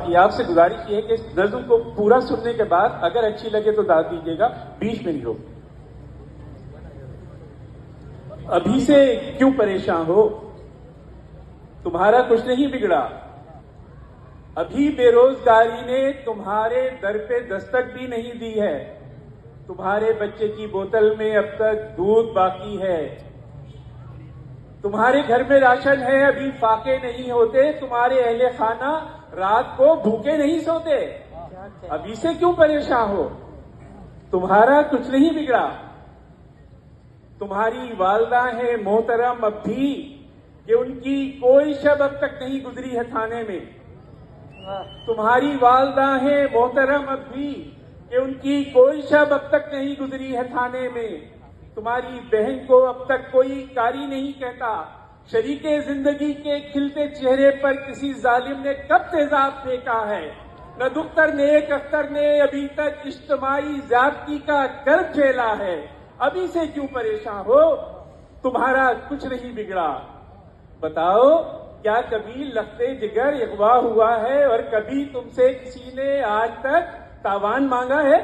باقی ہے. آپ سے گزارش یہ ہے کہ اس نظم کو پورا سننے کے بعد اگر اچھی لگے تو داد دیجیے گا, بیچ میں نہیں روک. ابھی سے کیوں پریشان ہو, تمہارا کچھ نہیں بگڑا. ابھی بے روزگاری نے تمہارے در پہ دستک بھی نہیں دی ہے. تمہارے بچے کی بوتل میں اب تک دودھ باقی ہے. تمہارے گھر میں راشن ہے, ابھی فاقے نہیں ہوتے. تمہارے اہل خانہ رات کو بھوکے نہیں سوتے. ابھی سے کیوں پریشان ہو, تمہارا کچھ نہیں بگڑا. تمہاری والدہ ہے محترم اب بھی کہ ان کی کوئی شب اب تک نہیں گزری ہے تھانے میں. تمہاری والدہ ہے محترم اب بھی کہ ان کی کوئی شب اب تک نہیں گزری ہے تھانے میں. تمہاری بہن کو اب تک کوئی کاری نہیں کہتا. شریک زندگی کے کھلتے چہرے پر کسی ظالم نے کب تیزاب پھینکا ہے. نہ دختر نیک اختر نے ابھی تک اجتماعی زیادتی کا کرب جھیلا ہے. ابھی سے کیوں پریشان ہو, تمہارا کچھ نہیں بگڑا. بتاؤ کیا کبھی لختے جگر اغوا ہوا ہے اور کبھی تم سے کسی نے آج تک تاوان مانگا ہے؟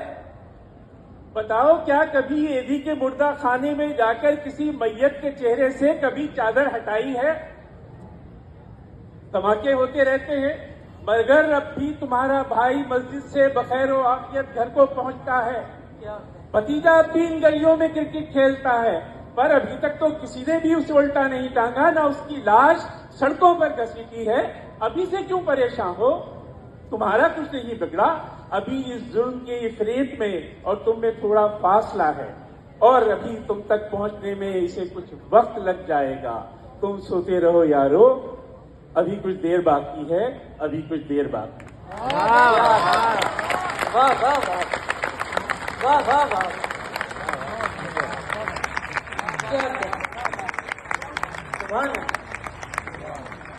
بتاؤ کیا کبھی ایدھی کے مردہ خانے میں جا کر کسی میت کے چہرے سے کبھی چادر ہٹائی ہے؟ دھماکے ہوتے رہتے ہیں مگر اب بھی تمہارا بھائی مسجد سے بخیر و عافیت گھر کو پہنچتا ہے. بھتیجا اب بھی ان گلیوں میں کرکٹ کھیلتا ہے, پر ابھی تک تو کسی نے بھی اسے الٹا نہیں ٹانگا, نہ اس کی لاش سڑکوں پر گھسیٹی ہے. ابھی سے کیوں پریشان ہو, تمہارا کچھ نہیں بگڑا. ابھی اس ظلم کے افریت میں اور تم میں تھوڑا فاصلہ ہے, اور ابھی تم تک پہنچنے میں اسے کچھ وقت لگ جائے گا. تم سوتے رہو یارو, ابھی کچھ دیر باقی ہے, ابھی کچھ دیر باقی. واہ واہ واہ واہ واہ واہ.